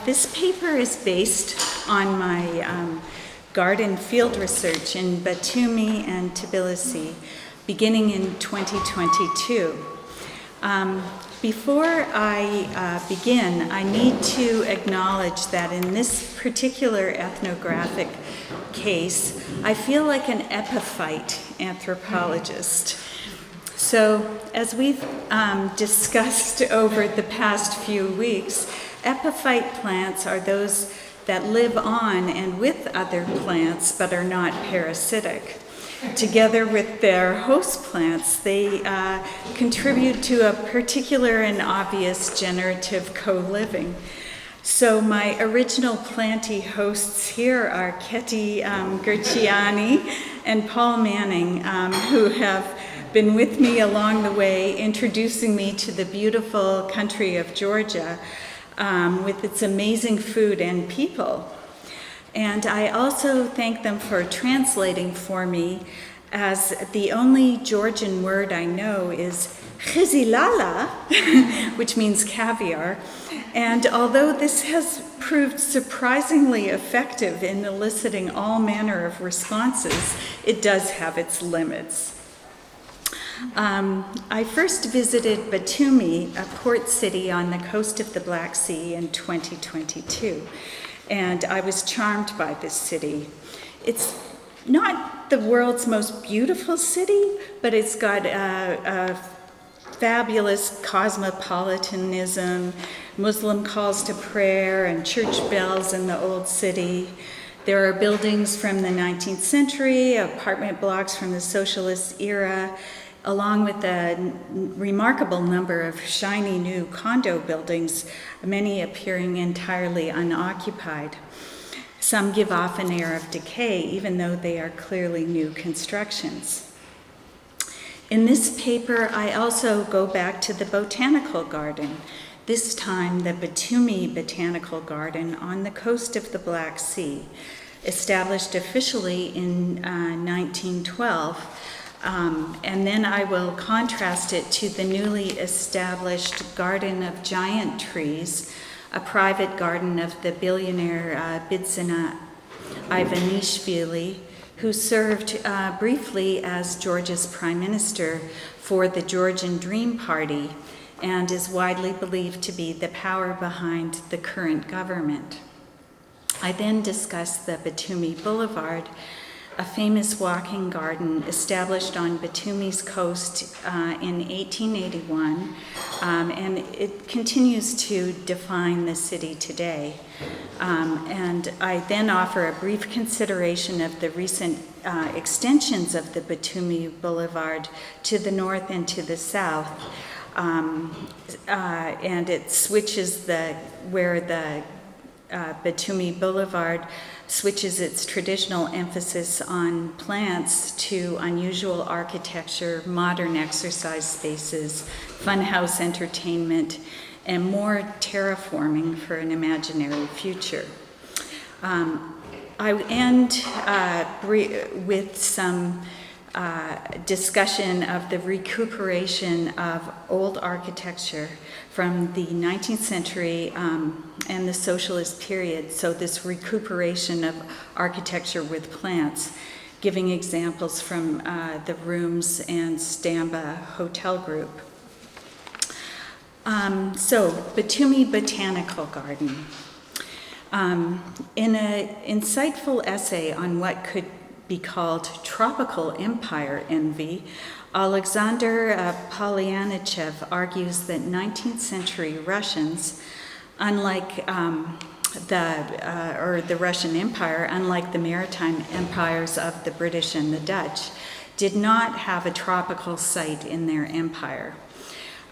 This paper is based on my garden field research in Batumi and Tbilisi, beginning in 2022. Before I begin, I need to acknowledge that in this particular ethnographic case, I feel like an epiphyte anthropologist. So, as we've discussed over the past few weeks, epiphyte plants are those that live on and with other plants but are not parasitic. Together with their host plants, they contribute to a particular and obvious generative co-living. So my original planty hosts here are Ketty Gerciani and Paul Manning, who have been with me along the way, introducing me to the beautiful country of Georgia with its amazing food and people. And I also thank them for translating for me, as the only Georgian word I know is chizilala, which means caviar. And although this has proved surprisingly effective in eliciting all manner of responses, it does have its limits. I first visited Batumi, a port city on the coast of the Black Sea, in 2022. And I was charmed by this city. It's not the world's most beautiful city, but it's got a fabulous cosmopolitanism, Muslim calls to prayer, and church bells in the old city. There are buildings from the 19th century, apartment blocks from the socialist era, along with a remarkable number of shiny new condo buildings, many appearing entirely unoccupied. Some give off an air of decay, even though they are clearly new constructions. In this paper, I also go back to the botanical garden, this time the Batumi Botanical Garden on the coast of the Black Sea, established officially in 1912. And then I will contrast it to the newly established Garden of Giant Trees, a private garden of the billionaire Bidzina Ivanishvili, who served briefly as Georgia's prime minister for the Georgian Dream Party and is widely believed to be the power behind the current government. I then discussed the Batumi Boulevard, a famous walking garden established on Batumi's coast in 1881, and it continues to define the city today. And I then offer a brief consideration of the recent extensions of the Batumi Boulevard to the north and to the south, and it switches where the Batumi Boulevard switches its traditional emphasis on plants to unusual architecture, modern exercise spaces, funhouse entertainment, and more terraforming for an imaginary future. I end with some discussion of the recuperation of old architecture from the 19th century and the socialist period, so this recuperation of architecture with plants, giving examples from the Rooms and Stamba Hotel Group. So, Batumi Botanical Garden. In an insightful essay on what could be called tropical empire envy, Alexander Polyanichev argues that 19th century Russians, unlike the Russian Empire, unlike the maritime empires of the British and the Dutch, did not have a tropical site in their empire.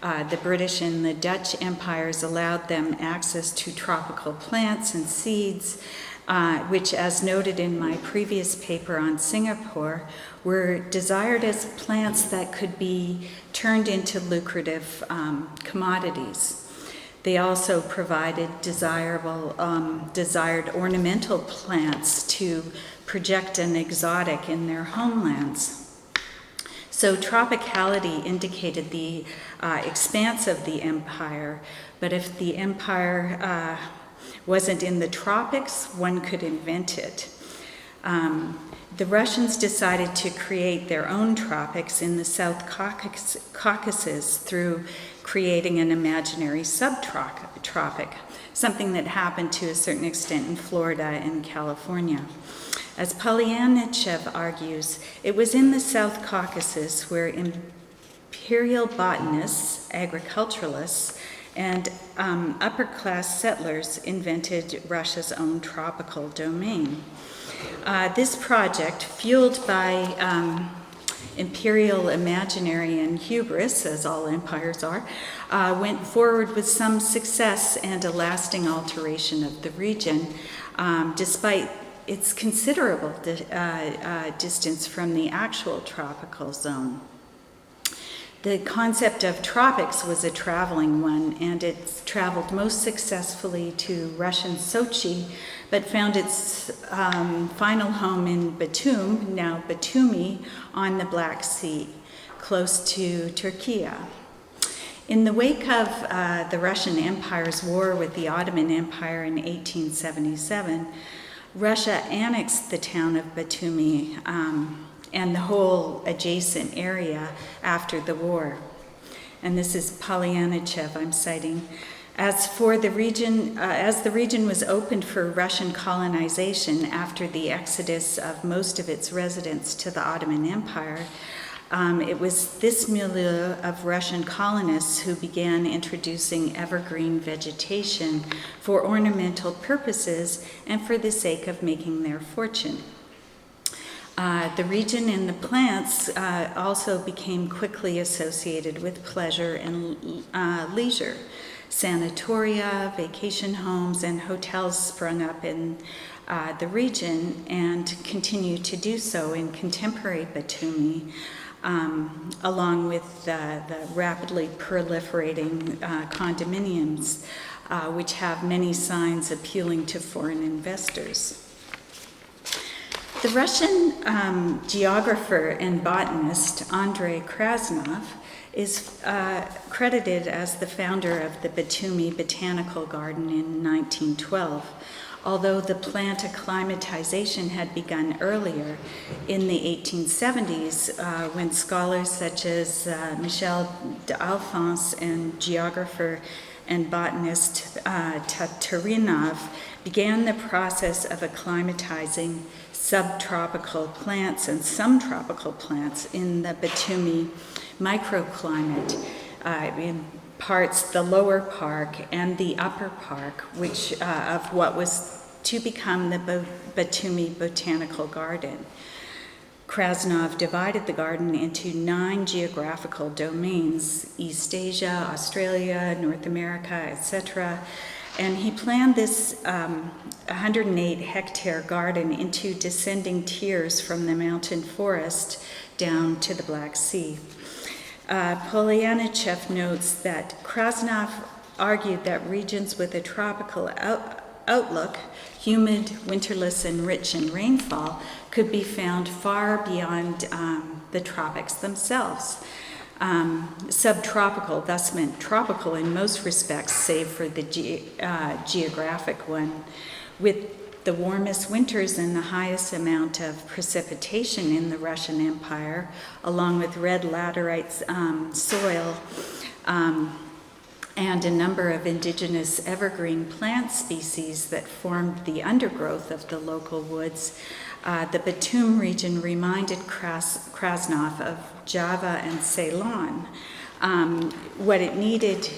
The British and the Dutch empires allowed them access to tropical plants and seeds, which, as noted in my previous paper on Singapore, were desired as plants that could be turned into lucrative commodities. They also provided desired ornamental plants to project an exotic in their homelands. So tropicality indicated the expanse of the empire, but if the empire wasn't in the tropics, one could invent it. The Russians decided to create their own tropics in the South Caucasus through creating an imaginary subtropic, something that happened to a certain extent in Florida and California. As Polyanichev argues, it was in the South Caucasus where imperial botanists, agriculturalists, and upper-class settlers invented Russia's own tropical domain. This project, fueled by imperial imaginary and hubris, as all empires are, went forward with some success and a lasting alteration of the region, despite its considerable distance from the actual tropical zone. The concept of tropics was a traveling one, and it traveled most successfully to Russian Sochi, but found its final home in Batum, now Batumi, on the Black Sea, close to Turkey. In the wake of the Russian Empire's war with the Ottoman Empire in 1877, Russia annexed the town of Batumi and the whole adjacent area after the war. And this is Polyanichev I'm citing. As the region was opened for Russian colonization after the exodus of most of its residents to the Ottoman Empire, it was this milieu of Russian colonists who began introducing evergreen vegetation for ornamental purposes and for the sake of making their fortune. The region and the plants also became quickly associated with pleasure and leisure. Sanatoria, vacation homes, and hotels sprung up in the region and continue to do so in contemporary Batumi, along with the rapidly proliferating condominiums, which have many signs appealing to foreign investors. The Russian geographer and botanist Andrei Krasnov is credited as the founder of the Batumi Botanical Garden in 1912, although the plant acclimatization had begun earlier in the 1870s when scholars such as Michel d'Alphonse and geographer and botanist Tatarinov began the process of acclimatizing subtropical plants and some tropical plants in the Batumi microclimate, in parts the lower park and the upper park, which of what was to become the Batumi Botanical Garden. Krasnov divided the garden into 9 geographical domains: East Asia, Australia, North America, etc., and he planned this 108-hectare garden into descending tiers from the mountain forest down to the Black Sea. Polyanichev notes that Krasnov argued that regions with a tropical outlook, humid, winterless, and rich in rainfall, could be found far beyond the tropics themselves. Subtropical thus meant tropical in most respects, save for the geographic one, with the warmest winters and the highest amount of precipitation in the Russian Empire, along with red laterite soil and a number of indigenous evergreen plant species that formed the undergrowth of the local woods. The Batum region reminded Krasnov of Java and Ceylon. What it needed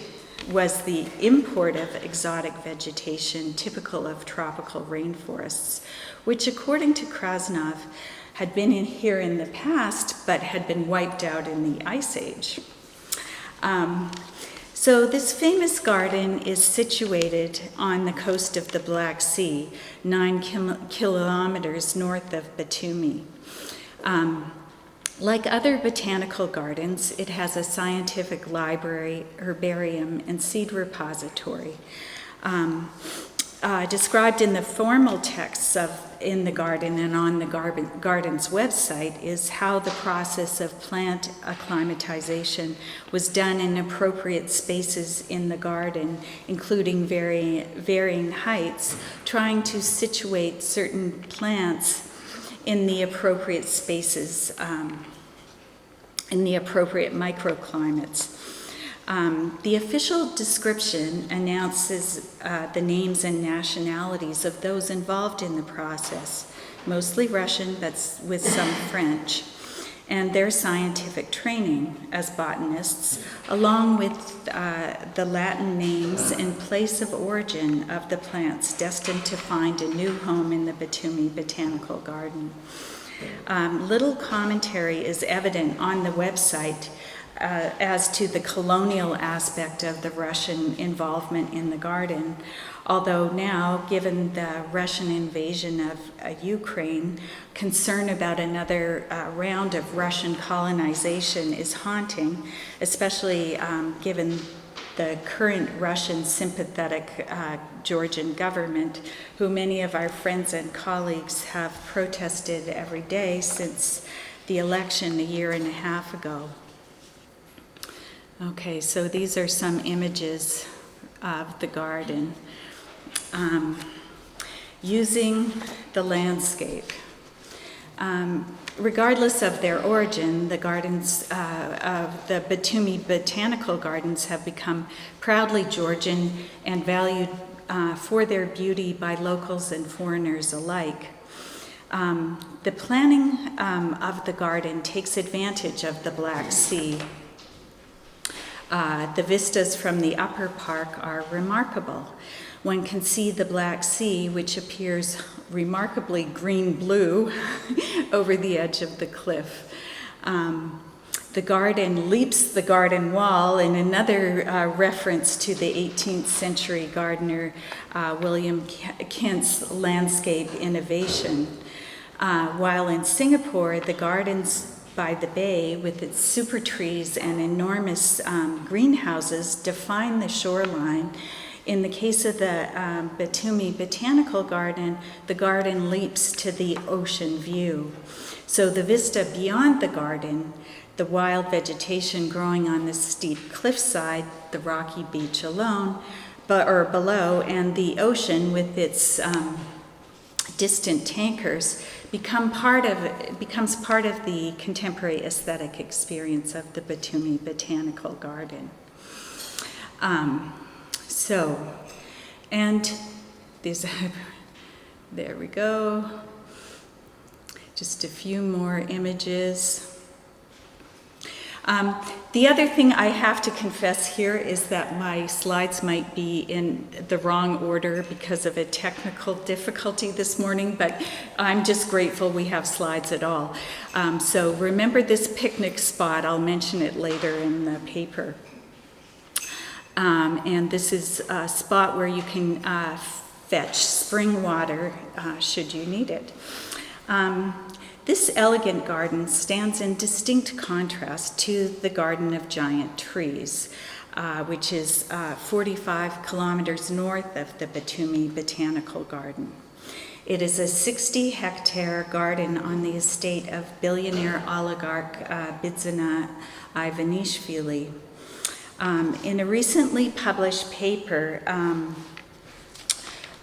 was the import of exotic vegetation typical of tropical rainforests, which according to Krasnov had been here in the past but had been wiped out in the Ice Age. So this famous garden is situated on the coast of the Black Sea, 9 kilometers north of Batumi. Like other botanical gardens, it has a scientific library, herbarium, and seed repository. described in the formal texts in the garden and on the garden's website is how the process of plant acclimatization was done in appropriate spaces in the garden, including varying heights, trying to situate certain plants in the appropriate spaces, in the appropriate microclimates. The official description announces the names and nationalities of those involved in the process, mostly Russian, but with some French, and their scientific training as botanists, along with the Latin names and place of origin of the plants destined to find a new home in the Batumi Botanical Garden. Little commentary is evident on the website as to the colonial aspect of the Russian involvement in the garden, although now, given the Russian invasion of Ukraine, concern about another round of Russian colonization is haunting, especially given the current Russian sympathetic Georgian government, who many of our friends and colleagues have protested every day since the election a year and a half ago. Okay, so these are some images of the garden. Using the landscape. Regardless of their origin, the gardens of the Batumi Botanical Gardens have become proudly Georgian and valued for their beauty by locals and foreigners alike. The planning of the garden takes advantage of the Black Sea. The vistas from the upper park are remarkable. One can see the Black Sea, which appears remarkably green-blue over the edge of the cliff. The garden leaps the garden wall, in another reference to the 18th century gardener William Kent's landscape innovation. While in Singapore, the gardens by the bay, with its super trees and enormous greenhouses, define the shoreline. In the case of the Batumi Botanical Garden, the garden leaps to the ocean view. So the vista beyond the garden, the wild vegetation growing on the steep cliffside, the rocky beach below, and the ocean with its distant tankers becomes part of the contemporary aesthetic experience of the Batumi Botanical Garden. There we go. Just a few more images. The other thing I have to confess here is that my slides might be in the wrong order because of a technical difficulty this morning, but I'm just grateful we have slides at all. So remember this picnic spot. I'll mention it later in the paper. And this is a spot where you can fetch spring water should you need it. This elegant garden stands in distinct contrast to the Garden of Giant Trees, which is 45 kilometers north of the Batumi Botanical Garden. It is a 60-hectare garden on the estate of billionaire oligarch Bidzina Ivanishvili. In a recently published paper,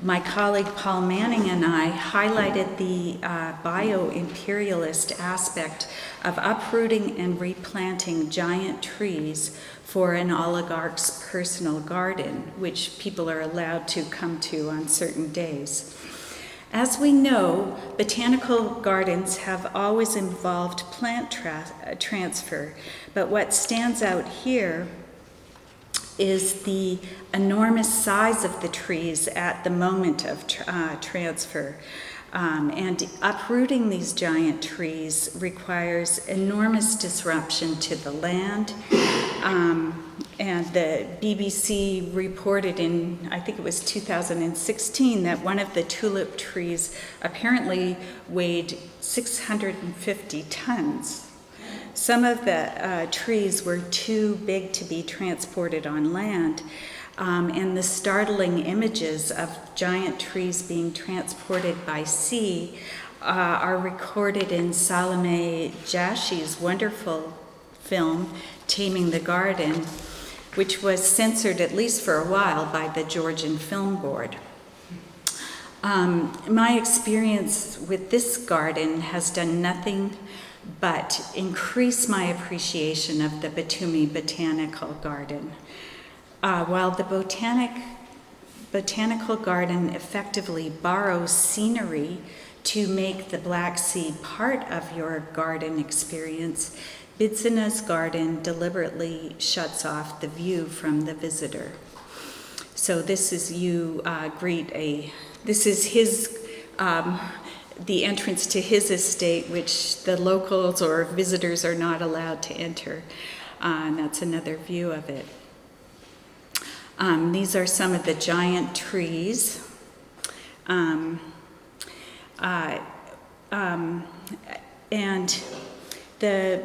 my colleague Paul Manning and I highlighted the bio-imperialist aspect of uprooting and replanting giant trees for an oligarch's personal garden, which people are allowed to come to on certain days. As we know, botanical gardens have always involved plant transfer, but what stands out here is the enormous size of the trees at the moment of transfer. And uprooting these giant trees requires enormous disruption to the land. And the BBC reported in, I think it was 2016, that one of the tulip trees apparently weighed 650 tons. Some of the trees were too big to be transported on land, and the startling images of giant trees being transported by sea are recorded in Salome Jashi's wonderful film, Taming the Garden, which was censored at least for a while by the Georgian Film Board. My experience with this garden has done nothing but increase my appreciation of the Batumi Botanical Garden. While the Botanical Garden effectively borrows scenery to make the Black Sea part of your garden experience, Bidzina's garden deliberately shuts off the view from the visitor. So this is this is his, the entrance to his estate, which the locals or visitors are not allowed to enter. And that's another view of it. These are some of the giant trees. And the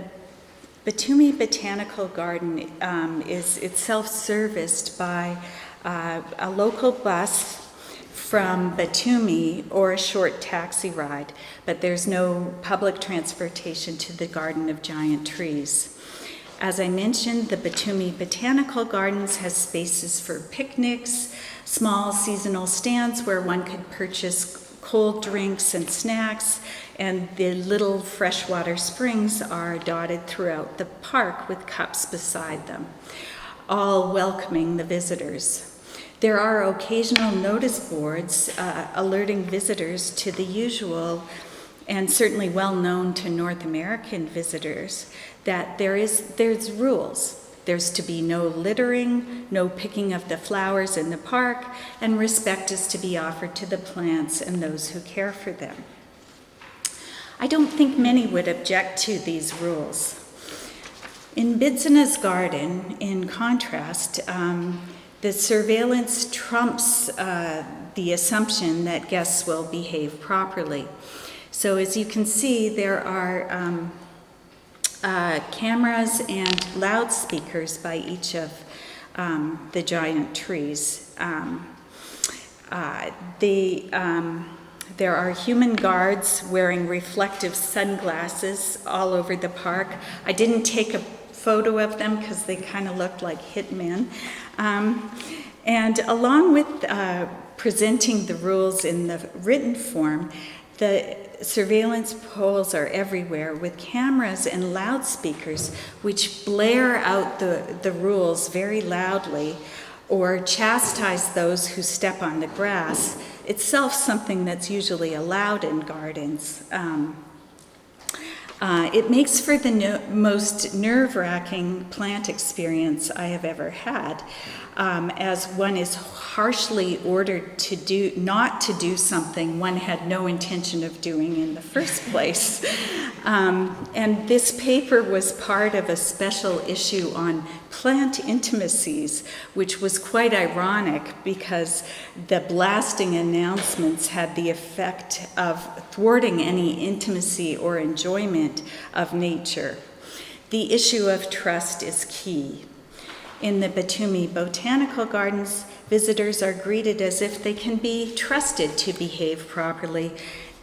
Batumi Botanical Garden is itself serviced by a local bus from Batumi or a short taxi ride, but there's no public transportation to the Garden of Giant Trees. As I mentioned, the Batumi Botanical Gardens has spaces for picnics, small seasonal stands where one could purchase cold drinks and snacks, and the little freshwater springs are dotted throughout the park with cups beside them, all welcoming the visitors. There are occasional notice boards alerting visitors to the usual and certainly well known to North American visitors that there's rules. There's to be no littering, no picking of the flowers in the park, and respect is to be offered to the plants and those who care for them. I don't think many would object to these rules. In Bidzina's garden, in contrast, the surveillance trumps the assumption that guests will behave properly. So as you can see, there are cameras and loudspeakers by each of the giant trees. There are human guards wearing reflective sunglasses all over the park. I didn't take a photo of them because they kind of looked like hitmen. And along with presenting the rules in the written form, the surveillance poles are everywhere with cameras and loudspeakers which blare out the rules very loudly or chastise those who step on the grass, itself something that's usually allowed in gardens. It makes for the most nerve-wracking plant experience I have ever had, as one is harshly ordered not to do something one had no intention of doing in the first place. And this paper was part of a special issue on plant intimacies, which was quite ironic because the blasting announcements had the effect of thwarting any intimacy or enjoyment of nature. The issue of trust is key. In the Batumi Botanical Gardens, visitors are greeted as if they can be trusted to behave properly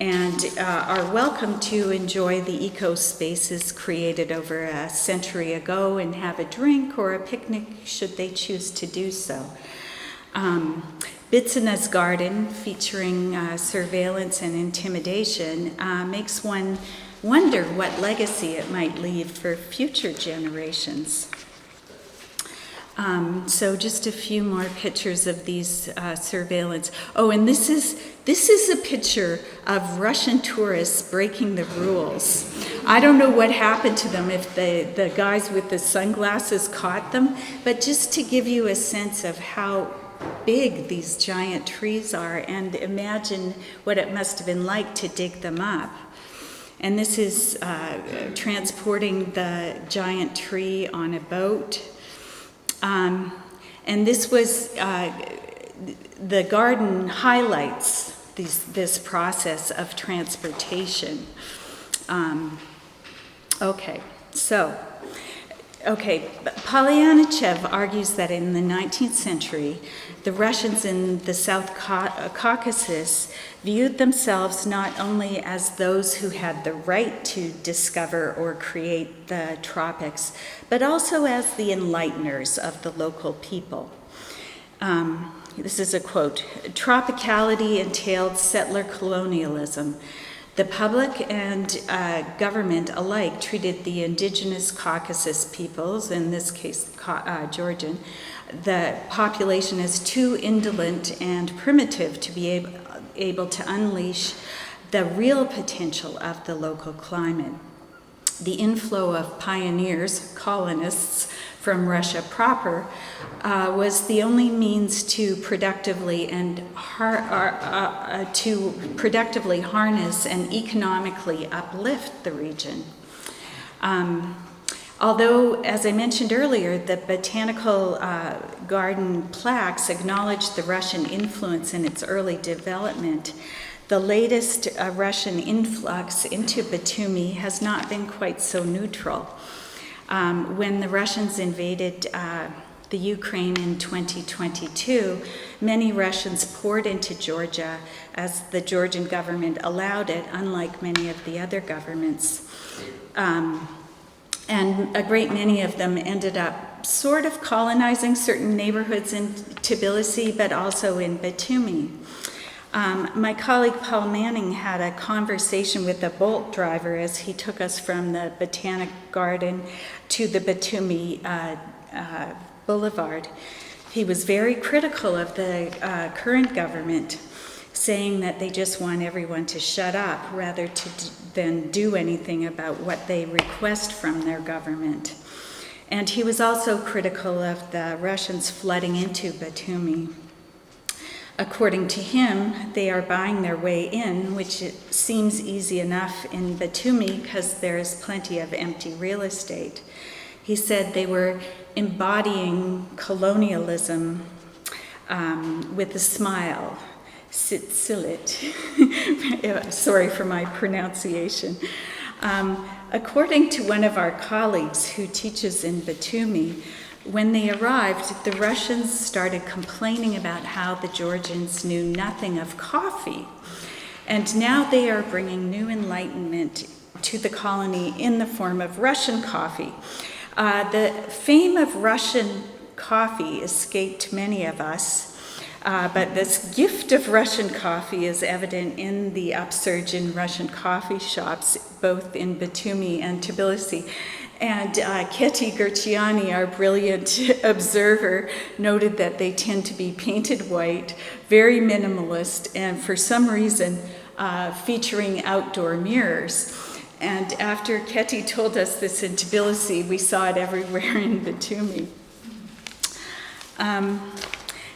and are welcome to enjoy the eco spaces created over a century ago and have a drink or a picnic should they choose to do so. Bidzina's garden, featuring surveillance and intimidation, makes one wonder what legacy it might leave for future generations. So just a few more pictures of these surveillance. Oh, and this is a picture of Russian tourists breaking the rules. I don't know what happened to them, if the guys with the sunglasses caught them, but just to give you a sense of how big these giant trees are, and imagine what it must have been like to dig them up. And this is transporting the giant tree on a boat. And this was, the garden highlights this process of transportation. Okay, so Okay, Polyanichev argues that in the 19th century, the Russians in the South Caucasus viewed themselves not only as those who had the right to discover or create the tropics, but also as the enlighteners of the local people. This is a quote: "Tropicality entailed settler colonialism. The public and government alike treated the indigenous Caucasus peoples, in this case Georgian, the population as too indolent and primitive to be able to unleash the real potential of the local climate. The inflow of pioneers, colonists, from Russia proper was the only means to productively harness and economically uplift the region. Although, as I mentioned earlier, the botanical garden plaques acknowledged the Russian influence in its early development, the latest Russian influx into Batumi has not been quite so neutral. When the Russians invaded the Ukraine in 2022, many Russians poured into Georgia as the Georgian government allowed it, unlike many of the other governments. And a great many of them ended up sort of colonizing certain neighborhoods in Tbilisi, but also in Batumi. My colleague Paul Manning had a conversation with a Bolt driver as he took us from the Botanic Garden to the Batumi Boulevard. He was very critical of the current government, saying that they just want everyone to shut up rather than do anything about what they request from their government. And he was also critical of the Russians flooding into Batumi. According to him, they are buying their way in, which it seems easy enough in Batumi because there's plenty of empty real estate. He said they were embodying colonialism with a smile. Silit. Sorry for my pronunciation. According to one of our colleagues who teaches in Batumi, when they arrived, the Russians started complaining about how the Georgians knew nothing of coffee. And now they are bringing new enlightenment to the colony in the form of Russian coffee. The fame of Russian coffee escaped many of us, but this gift of Russian coffee is evident in the upsurge in Russian coffee shops, both in Batumi and Tbilisi. And Keti Gerciani, our brilliant observer, noted that they tend to be painted white, very minimalist, and for some reason featuring outdoor mirrors. And after Keti told us this in Tbilisi, we saw it everywhere in Batumi.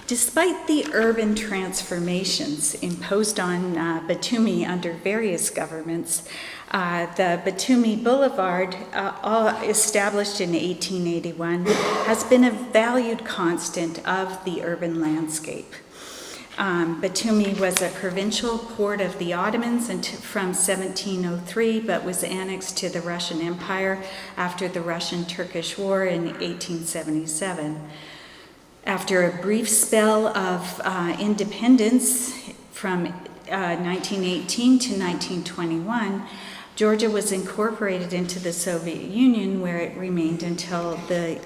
Despite the urban transformations imposed on Batumi under various governments, the Batumi Boulevard, established in 1881, has been a valued constant of the urban landscape. Batumi was a provincial port of the Ottomans from 1703, but was annexed to the Russian Empire after the Russian-Turkish War in 1877. After a brief spell of independence from 1918 to 1921, Georgia was incorporated into the Soviet Union, where it remained until the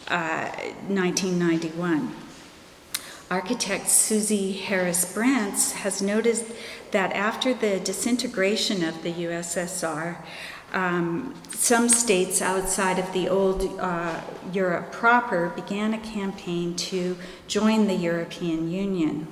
1991. Architect Susie Harris-Brantz has noticed that after the disintegration of the USSR, some states outside of the old Europe proper began a campaign to join the European Union.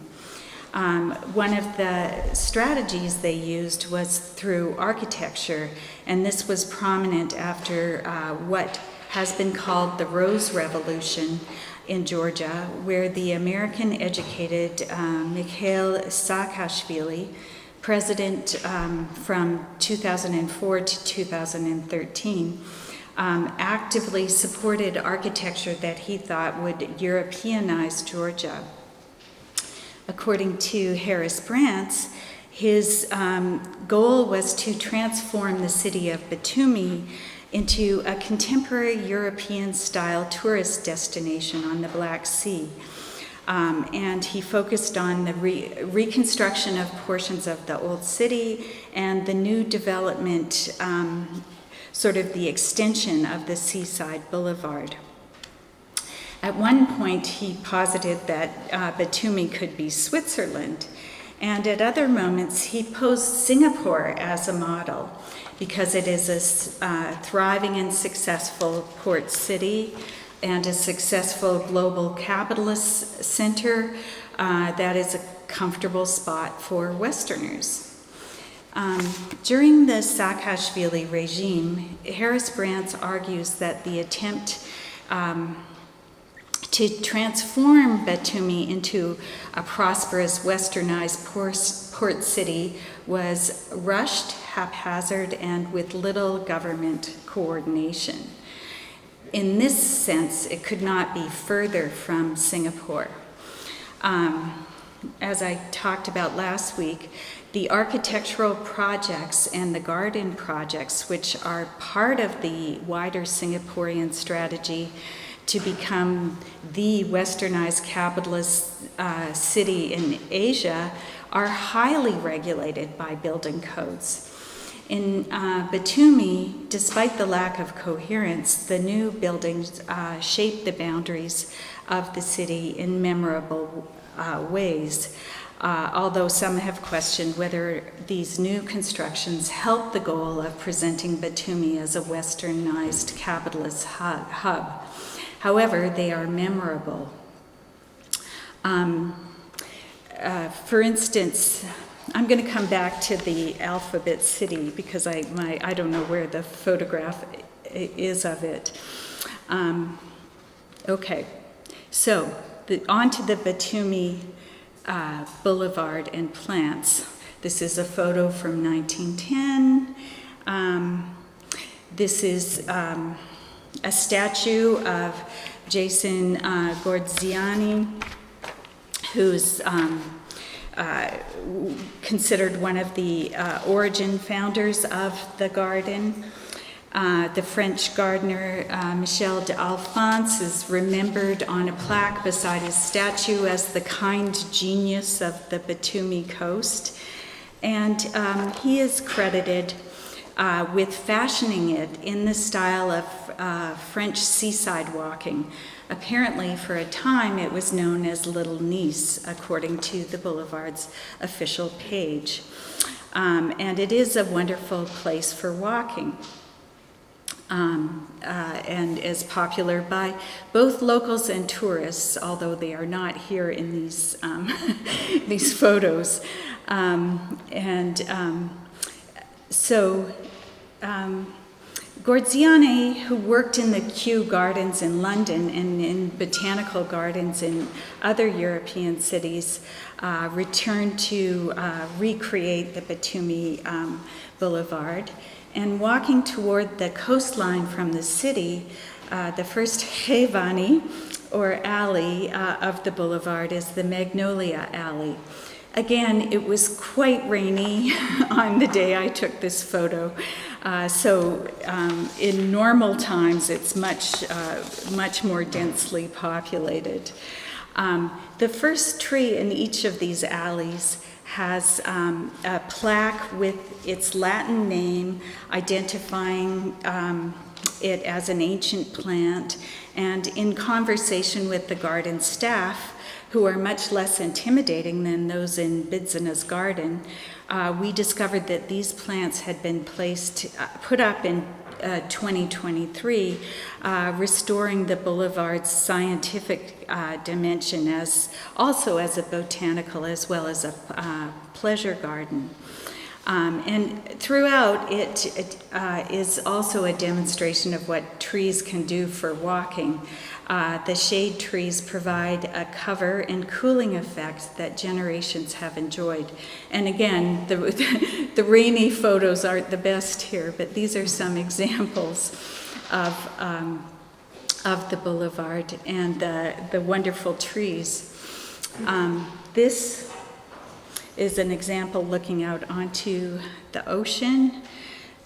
One of the strategies they used was through architecture, and this was prominent after what has been called the Rose Revolution in Georgia, where the American-educated Mikhail Saakashvili, president from 2004 to 2013, actively supported architecture that he thought would Europeanize Georgia. According to Harris-Brantz, his goal was to transform the city of Batumi into a contemporary European-style tourist destination on the Black Sea. And he focused on the reconstruction of portions of the old city and the new development, sort of the extension of the seaside boulevard. At one point, he posited that Batumi could be Switzerland, and at other moments, he posed Singapore as a model because it is a thriving and successful port city and a successful global capitalist center that is a comfortable spot for Westerners. During the Saakashvili regime, Harris Brants argues that the attempt to transform Batumi into a prosperous westernized port city was rushed, haphazard, and with little government coordination. In this sense, it could not be further from Singapore. As I talked about last week, the architectural projects and the garden projects, which are part of the wider Singaporean strategy to become the westernized capitalist city in Asia, are highly regulated by building codes. In Batumi, despite the lack of coherence, the new buildings shape the boundaries of the city in memorable ways, although some have questioned whether these new constructions help the goal of presenting Batumi as a westernized capitalist hub. However, they are memorable. For instance, I'm going to come back to the Alphabet City because I don't know where the photograph is of it. Okay, so onto the Batumi Boulevard and plants. This is a photo from 1910. This is a statue of Jason Gorziani, who's considered one of the origin founders of the garden. The French gardener Michel d'Alphonse is remembered on a plaque beside his statue as the kind genius of the Batumi coast. And he is credited with fashioning it in the style of French seaside walking. Apparently, for a time, it was known as Little Nice, according to the boulevard's official page. And it is a wonderful place for walking. And is popular by both locals and tourists, although they are not here in these these photos. Gorziani, who worked in the Kew Gardens in London and in botanical gardens in other European cities, returned to recreate the Batumi Boulevard. And walking toward the coastline from the city, the first Hevani, or alley, of the boulevard is the Magnolia Alley. Again, it was quite rainy on the day I took this photo, so in normal times it's much more densely populated. The first tree in each of these alleys has a plaque with its Latin name identifying it as an ancient plant, and in conversation with the garden staff, who are much less intimidating than those in Bidzina's garden, we discovered that these plants had been put up in 2023, restoring the boulevard's scientific dimension also as a botanical as well as a pleasure garden. And throughout, it is also a demonstration of what trees can do for walking. The shade trees provide a cover and cooling effect that generations have enjoyed. And again, the rainy photos aren't the best here, but these are some examples of the boulevard and the wonderful trees. This is an example looking out onto the ocean.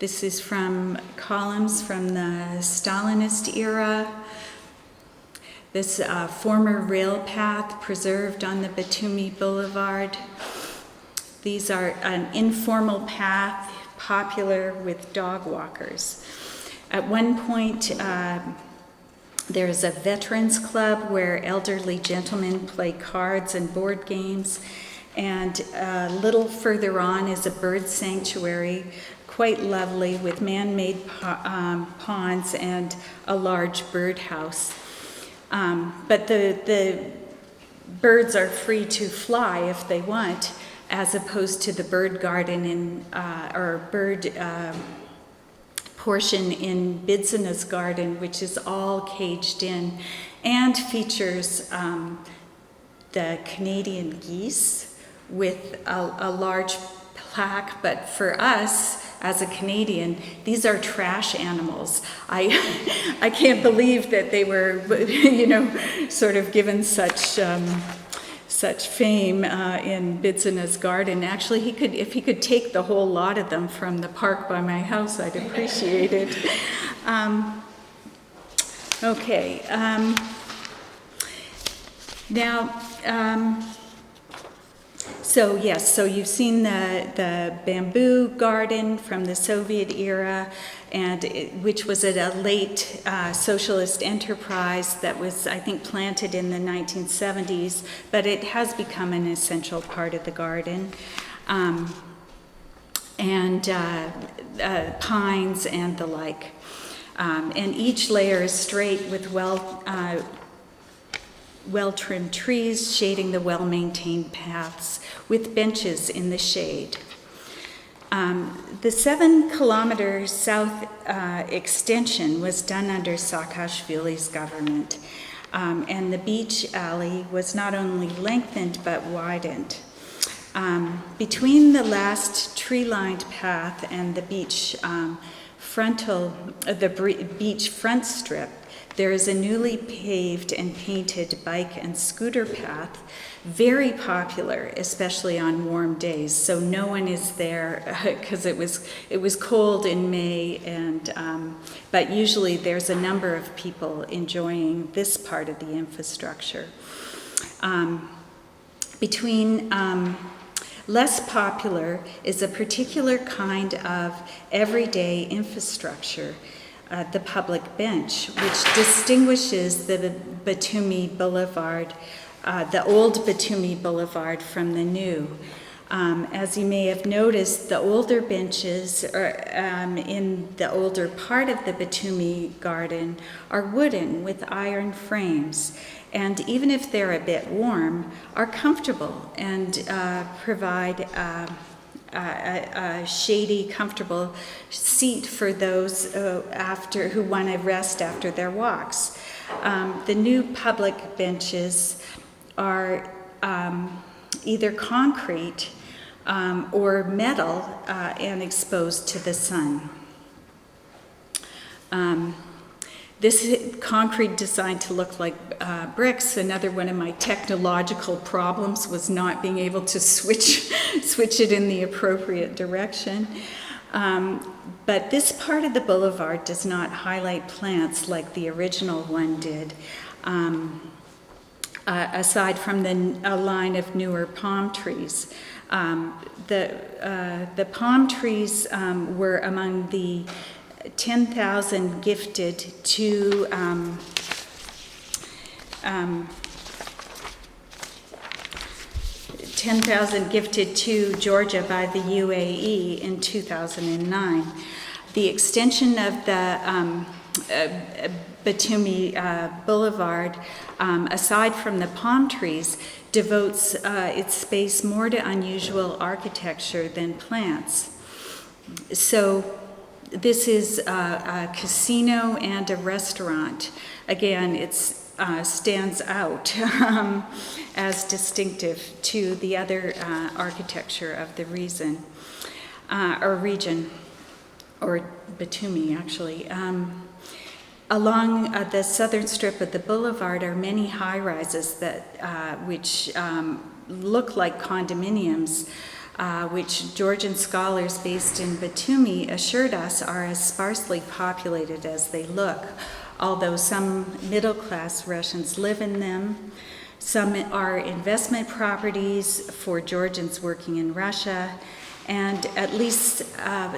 This is from columns from the Stalinist era. This former rail path preserved on the Batumi Boulevard. These are an informal path, popular with dog walkers. At one point, there's a veterans club where elderly gentlemen play cards and board games. And a little further on is a bird sanctuary, quite lovely, with man-made ponds and a large birdhouse. But the birds are free to fly if they want, as opposed to the bird garden or bird portion in Bidzina's garden, which is all caged in and features the Canadian geese with a large plaque. But for us, as a Canadian, these are trash animals. I can't believe that they were, sort of given such fame in Bidzina's garden. Actually, if he could take the whole lot of them from the park by my house, I'd appreciate it. Okay. So you've seen the bamboo garden from the Soviet era, which was at a late socialist enterprise that was, I think, planted in the 1970s, but it has become an essential part of the garden. Pines and the like. And each layer is straight with well-trimmed trees shading the well-maintained paths with benches in the shade. The 7-kilometer south extension was done under Saakashvili's government, and the beach alley was not only lengthened but widened. Between the last tree-lined path and the beach beach front strip, there is a newly paved and painted bike and scooter path, very popular, especially on warm days. So no one is there because it was cold in May, but usually there's a number of people enjoying this part of the infrastructure. Less popular is a particular kind of everyday infrastructure, the public bench, which distinguishes the Batumi Boulevard, the old Batumi Boulevard from the new. As you may have noticed, the older benches in the older part of the Batumi garden are wooden with iron frames, and even if they're a bit warm, are comfortable and provide a shady, comfortable seat for those who want to rest after their walks. The new public benches are either concrete or metal and exposed to the sun. This concrete designed to look like bricks. Another one of my technological problems was not being able to switch it in the appropriate direction. But this part of the boulevard does not highlight plants like the original one did, aside from a line of newer palm trees. The palm trees were among the 10,000 gifted to Georgia by the UAE in 2009. The extension of the Batumi Boulevard, aside from the palm trees, devotes its space more to unusual architecture than plants. So this is a casino and a restaurant. Again, it stands out as distinctive to the other architecture of the region, or Batumi, actually. Along the southern strip of the boulevard are many high-rises which look like condominiums, which Georgian scholars based in Batumi assured us are as sparsely populated as they look, although some middle-class Russians live in them. Some are investment properties for Georgians working in Russia, and at least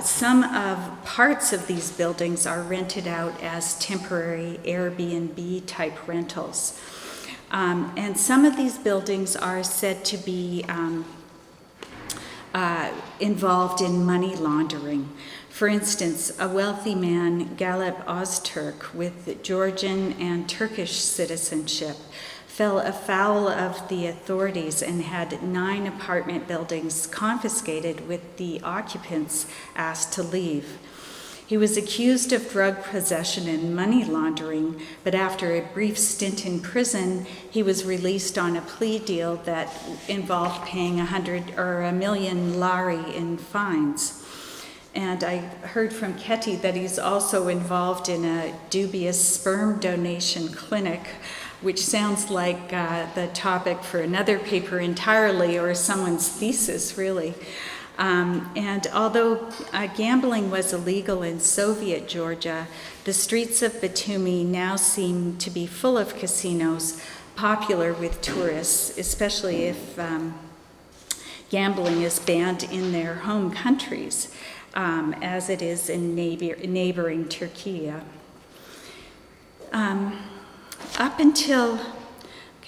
some of parts of these buildings are rented out as temporary Airbnb-type rentals. And some of these buildings are said to be involved in money laundering. For instance, a wealthy man, Galip Ozturk, with Georgian and Turkish citizenship, fell afoul of the authorities and had 9 apartment buildings confiscated with the occupants asked to leave. He was accused of drug possession and money laundering, but after a brief stint in prison, he was released on a plea deal that involved paying 100 or 1 million lari in fines. And I heard from Ketty that he's also involved in a dubious sperm donation clinic, which sounds like the topic for another paper entirely, or someone's thesis, really. And although gambling was illegal in Soviet Georgia, the streets of Batumi now seem to be full of casinos, popular with tourists, especially if gambling is banned in their home countries, as it is in neighboring Turkey. Up until,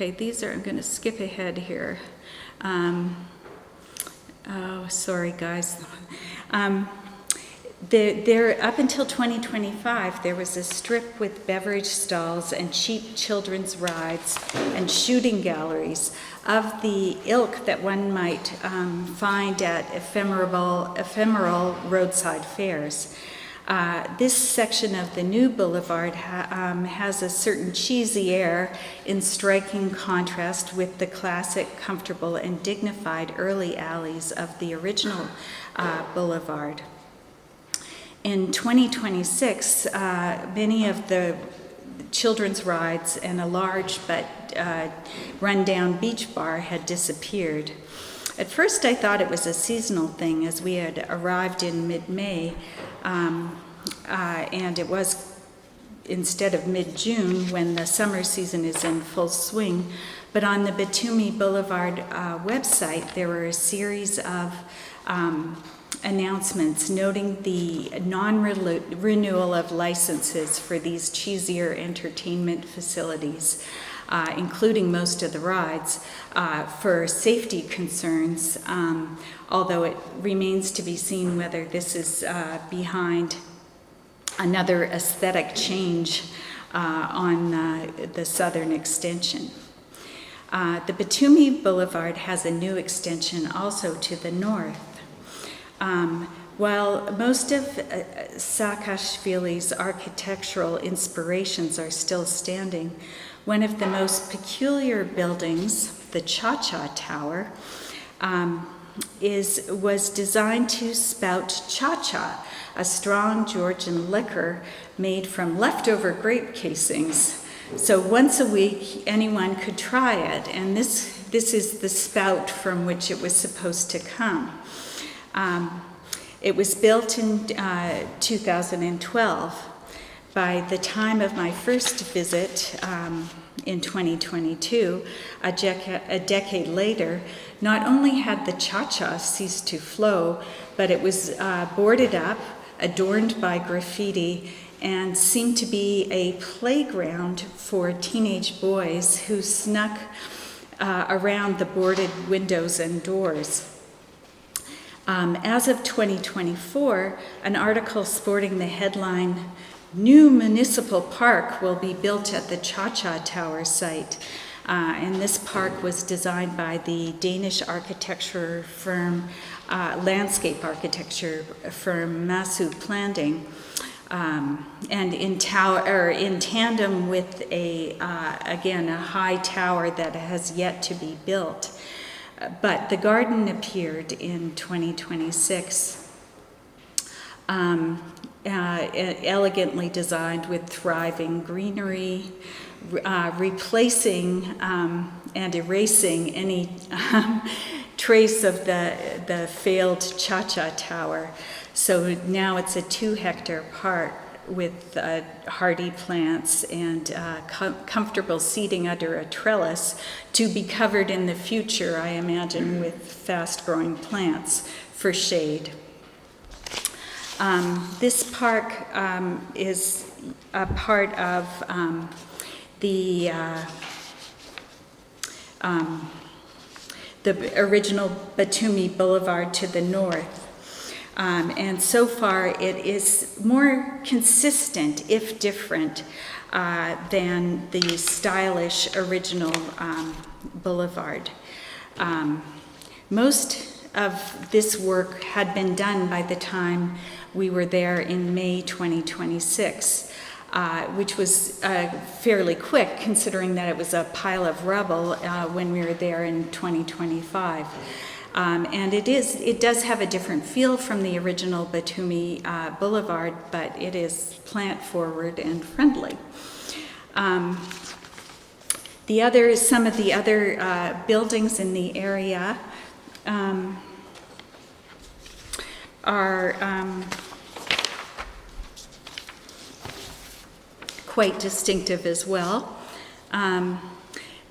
I'm going to skip ahead here. Sorry, guys. Up until 2025, there was a strip with beverage stalls and cheap children's rides and shooting galleries of the ilk that one might find at ephemeral roadside fairs. This section of the new boulevard has a certain cheesy air in striking contrast with the classic, comfortable, and dignified early alleys of the original boulevard. In 2026, many of the children's rides and a large but run-down beach bar had disappeared. At first, I thought it was a seasonal thing, as we had arrived in mid-May, and it was instead of mid-June when the summer season is in full swing. But on the Batumi Boulevard website, there were a series of announcements noting the non-renewal of licenses for these cheesier entertainment facilities, including most of the rides, for safety concerns, although it remains to be seen whether this is behind another aesthetic change on the southern extension. The Batumi Boulevard has a new extension also to the north. While most of Saakashvili's architectural inspirations are still standing, one of the most peculiar buildings, the Cha-Cha Tower, was designed to spout cha-cha, a strong Georgian liquor made from leftover grape casings. So once a week, anyone could try it, and this is the spout from which it was supposed to come. It was built in 2012. By the time of my first visit in 2022, a decade later, not only had the cha-cha ceased to flow, but it was boarded up, adorned by graffiti, and seemed to be a playground for teenage boys who snuck around the boarded windows and doors. As of 2024, an article sporting the headline, "New Municipal Park will be built at the Cha-Cha Tower site." And this park was designed by the Danish architecture firm, landscape architecture firm Masu Planting, and in tandem with a high tower that has yet to be built. But the garden appeared in 2026, elegantly designed with thriving greenery, replacing and erasing any trace of the failed Cha-Cha Tower. So now it's a 2-hectare park with hardy plants and comfortable seating under a trellis, to be covered in the future, I imagine, with fast-growing plants for shade. This park is a part of the original Batumi Boulevard to the north. And so far it is more consistent, if different, than the stylish original boulevard. Most of this work had been done by the time we were there in May 2026, which was fairly quick, considering that it was a pile of rubble when we were there in 2025. And it does have a different feel from the original Batumi Boulevard, but it is plant forward and friendly. Some of the other buildings in the area are quite distinctive as well.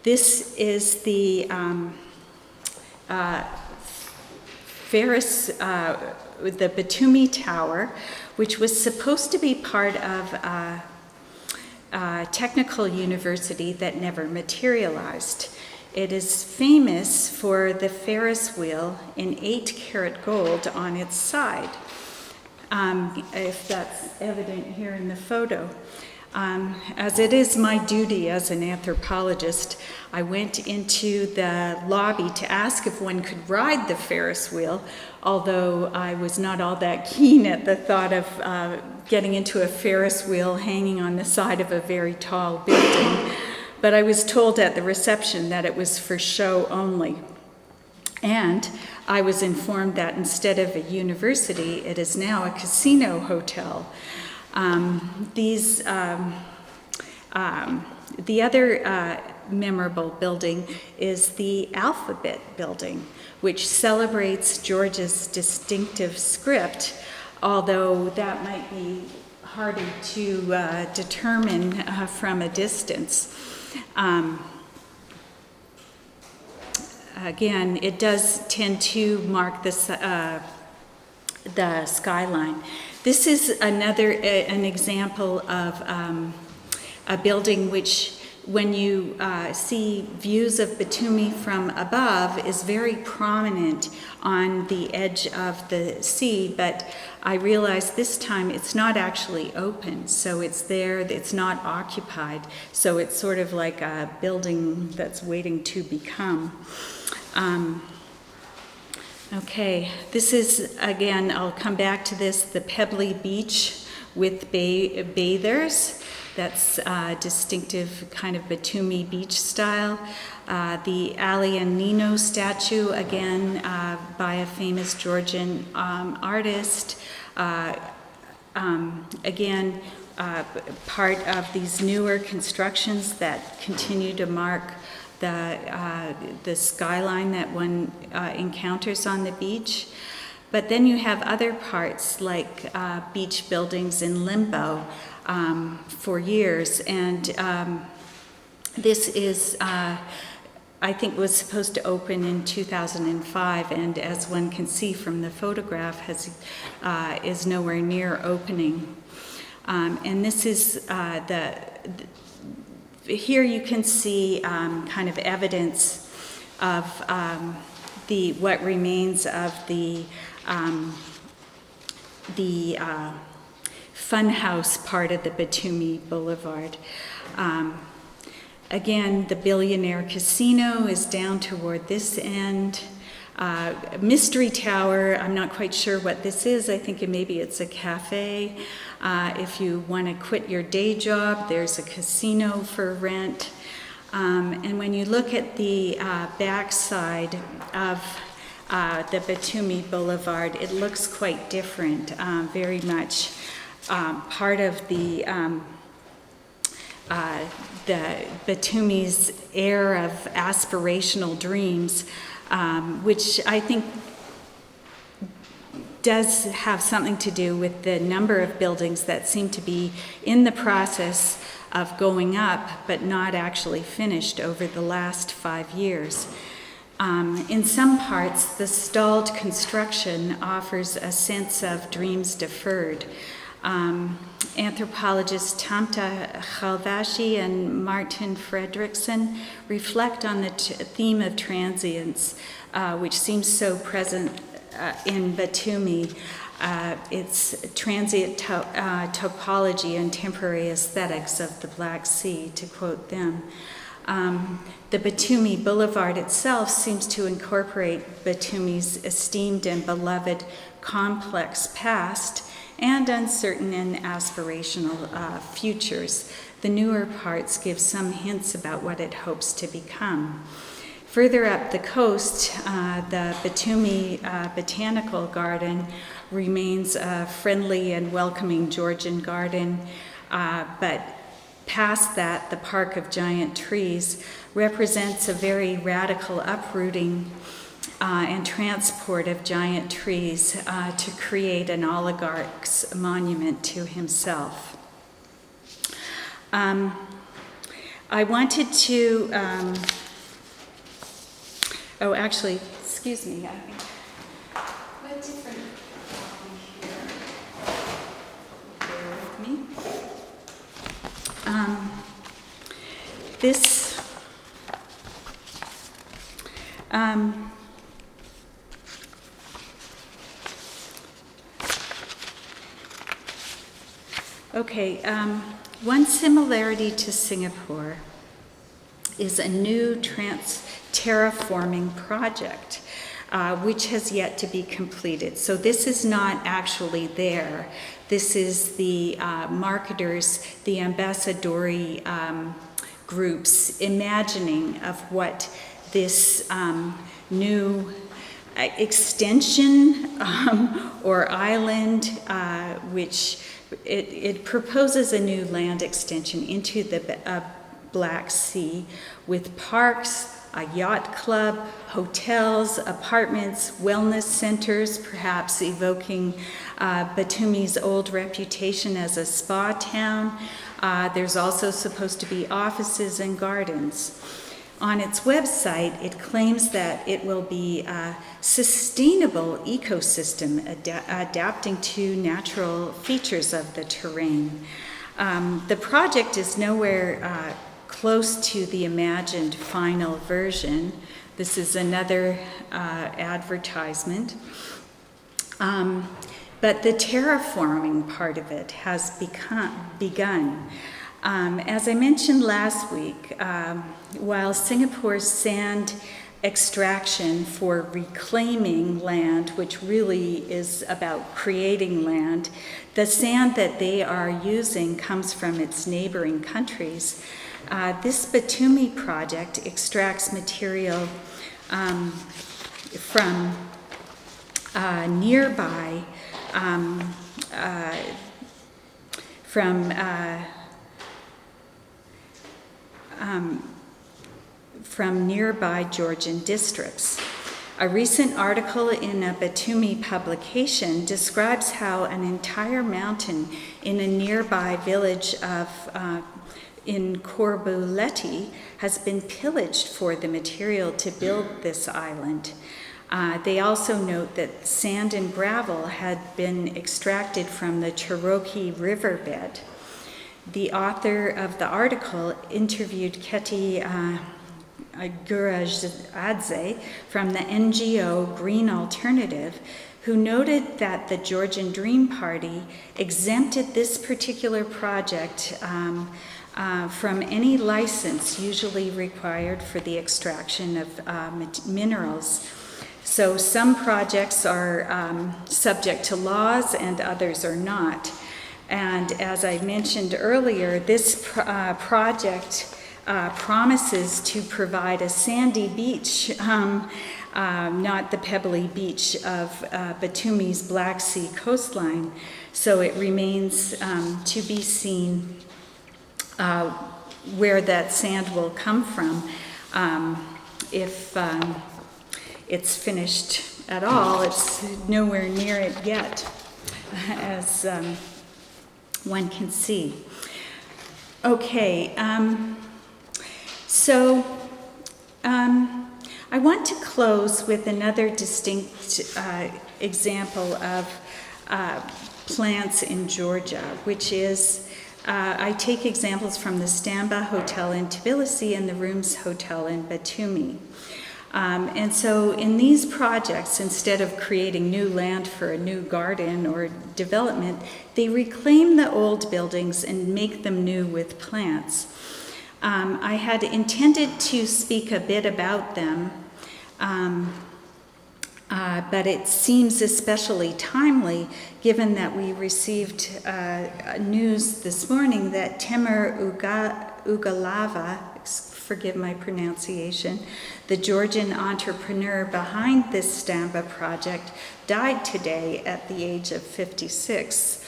This is the the Batumi Tower, which was supposed to be part of a technical university that never materialized. It is famous for the Ferris wheel in 8-karat gold on its side, if that's evident here in the photo. As it is my duty as an anthropologist, I went into the lobby to ask if one could ride the Ferris wheel, although I was not all that keen at the thought of getting into a Ferris wheel hanging on the side of a very tall building. But I was told at the reception that it was for show only. And I was informed that instead of a university, it is now a casino hotel. The other memorable building is the Alphabet Building, which celebrates Georgia's distinctive script, although that might be harder to determine from a distance. Again, it does tend to mark the skyline. This is an example of a building which, when you see views of Batumi from above, is very prominent on the edge of the sea, but I realized this time it's not actually open, so it's there, it's not occupied, so it's sort of like a building that's waiting to become. Okay, this is, again, I'll come back to this, the pebbly beach with bathers. That's distinctive kind of Batumi beach style. The Ali and Nino statue, again, by a famous Georgian artist. Again, part of these newer constructions that continue to mark the skyline that one encounters on the beach. But then you have other parts like beach buildings in limbo for years, and this is, I think, was supposed to open in 2005, and as one can see from the photograph, is nowhere near opening. And this is here you can see kind of evidence of what remains of the funhouse part of the Batumi Boulevard. Again, the Billionaire Casino is down toward this end. Mystery Tower, I'm not quite sure what this is. I think maybe it's a cafe. If you want to quit your day job, there's a casino for rent. And when you look at the backside of the Batumi Boulevard, it looks quite different, very much part of the Batumi's air of aspirational dreams which I think does have something to do with the number of buildings that seem to be in the process of going up, but not actually finished over the last 5 years. In some parts, the stalled construction offers a sense of dreams deferred. Anthropologists Tamta Chalvashi and Martin Fredrickson reflect on the theme of transience, which seems so present in Batumi. Its transient topology and temporary aesthetics of the Black Sea, to quote them. The Batumi Boulevard itself seems to incorporate Batumi's esteemed and beloved complex past and uncertain and aspirational futures. The newer parts give some hints about what it hopes to become. Further up the coast, the Batumi Botanical Garden remains a friendly and welcoming Georgian garden, but past that, the Park of Giant Trees represents a very radical uprooting and transport of giant trees to create an oligarch's monument to himself. I wanted to, excuse me, what different here? Bear with me. One similarity to Singapore is a new terraforming project, which has yet to be completed. So this is not actually there. This is the marketers, the ambassadori groups imagining of what this new extension or island, which it proposes a new land extension into the Black Sea with parks, a yacht club, hotels, apartments, wellness centers, perhaps evoking Batumi's old reputation as a spa town. There's also supposed to be offices and gardens. On its website, it claims that it will be a sustainable ecosystem adapting to natural features of the terrain. The project is nowhere close to the imagined final version. This is another advertisement. But the terraforming part of it has begun. As I mentioned last week, while Singapore's sand extraction for reclaiming land, which really is about creating land, the sand that they are using comes from its neighboring countries. This Batumi project extracts material from nearby from nearby Georgian districts. A recent article in a Batumi publication describes how an entire mountain in a nearby village in Korbuleti has been pillaged for the material to build this island. They also note that sand and gravel had been extracted from the Cherokee riverbed. The author of the article interviewed Keti Gurajadze from the NGO Green Alternative, who noted that the Georgian Dream Party exempted this particular project from any license usually required for the extraction of minerals. So some projects are subject to laws and others are not. And as I mentioned earlier, this project promises to provide a sandy beach, not the pebbly beach of Batumi's Black Sea coastline. So it remains to be seen where that sand will come from. it's finished at all. It's nowhere near it yet, as one can see. Okay, I want to close with another distinct example of plants in Georgia, which is, I take examples from the Stamba Hotel in Tbilisi and the Rooms Hotel in Batumi. And so in these projects, instead of creating new land for a new garden or development, they reclaim the old buildings and make them new with plants. I had intended to speak a bit about them, but it seems especially timely given that we received news this morning that Temur Ugalava, forgive my pronunciation, the Georgian entrepreneur behind this Stamba project, died today at the age of 56.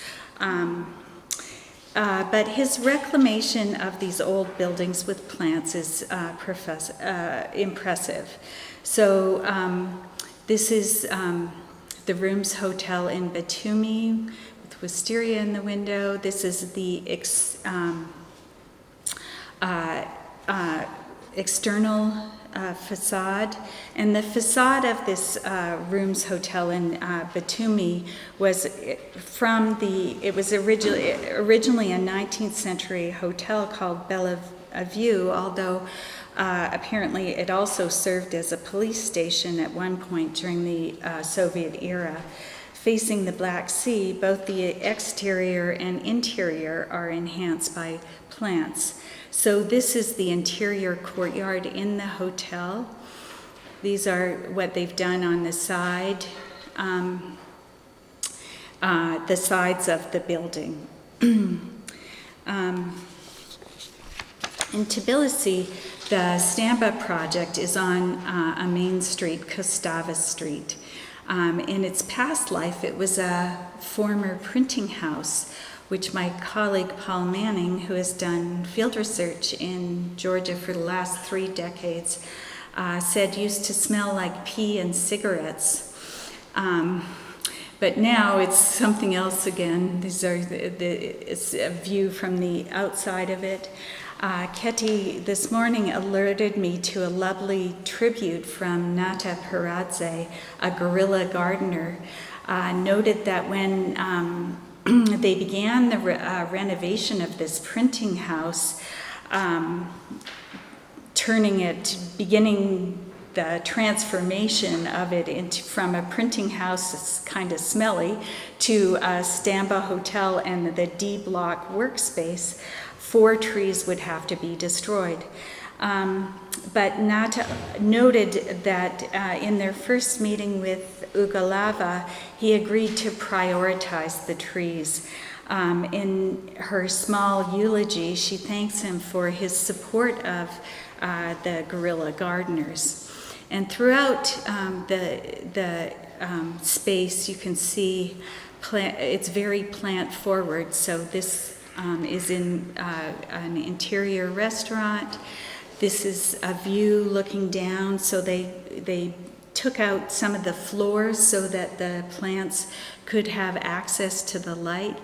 But his reclamation of these old buildings with plants is impressive. So this is the Rooms Hotel in Batumi with wisteria in the window. This is the external facade, and the facade of this Rooms Hotel in Batumi was it was originally a 19th century hotel called Bellevue, although apparently it also served as a police station at one point during the Soviet era. Facing the Black Sea, both the exterior and interior are enhanced by plants. So this is the interior courtyard in the hotel. These are what they've done on the sides of the building. In Tbilisi, the Stamba project is on a main street, Kostava Street. In its past life, it was a former printing house, which my colleague Paul Manning, who has done field research in Georgia for the last 3 decades, said used to smell like pee and cigarettes. But now it's something else again. These are it's a view from the outside of it. Ketty this morning alerted me to a lovely tribute from Nata Peradze, a guerrilla gardener, noted that when they began the renovation of this printing house, beginning the transformation of it from a printing house that's kind of smelly to a Stamba hotel and the D block workspace, 4 trees would have to be destroyed. But Nata noted that in their first meeting with Ugalava, he agreed to prioritize the trees. In her small eulogy, she thanks him for his support of the guerrilla gardeners. And throughout the space, you can see it's very plant forward. So this is in an interior restaurant. This is a view looking down, so they took out some of the floors so that the plants could have access to the light.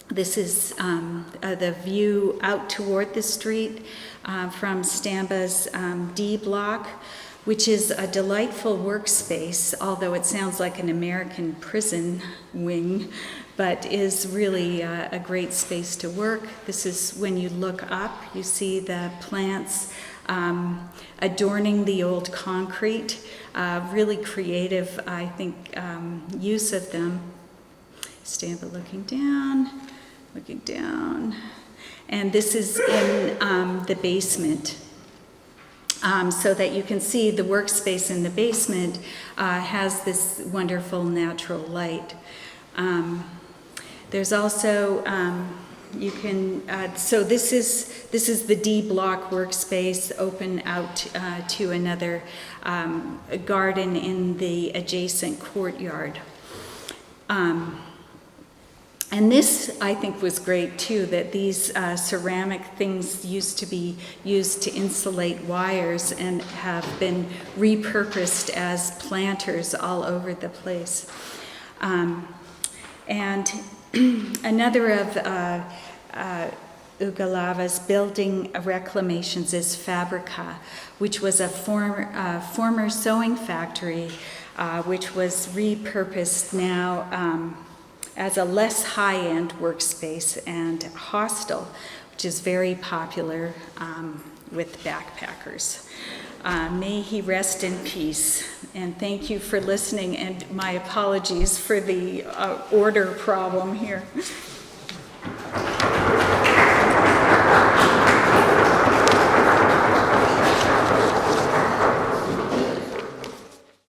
This is the view out toward the street from Stamba's D block, which is a delightful workspace, although it sounds like an American prison wing, but is really a great space to work. This is when you look up, you see the plants adorning the old concrete. Really creative, I think, use of them. Stamba looking down. And this is in the basement. So that you can see the workspace in the basement has this wonderful natural light. There's also so this is the D block workspace, open out to another garden in the adjacent courtyard. And this, I think, was great too, that these ceramic things used to be used to insulate wires and have been repurposed as planters all over the place. And another of Ugalava's building reclamations is Fabrica, which was a former sewing factory, which was repurposed now as a less high-end workspace and hostel, which is very popular with backpackers. May he rest in peace, and thank you for listening, and my apologies for the order problem here.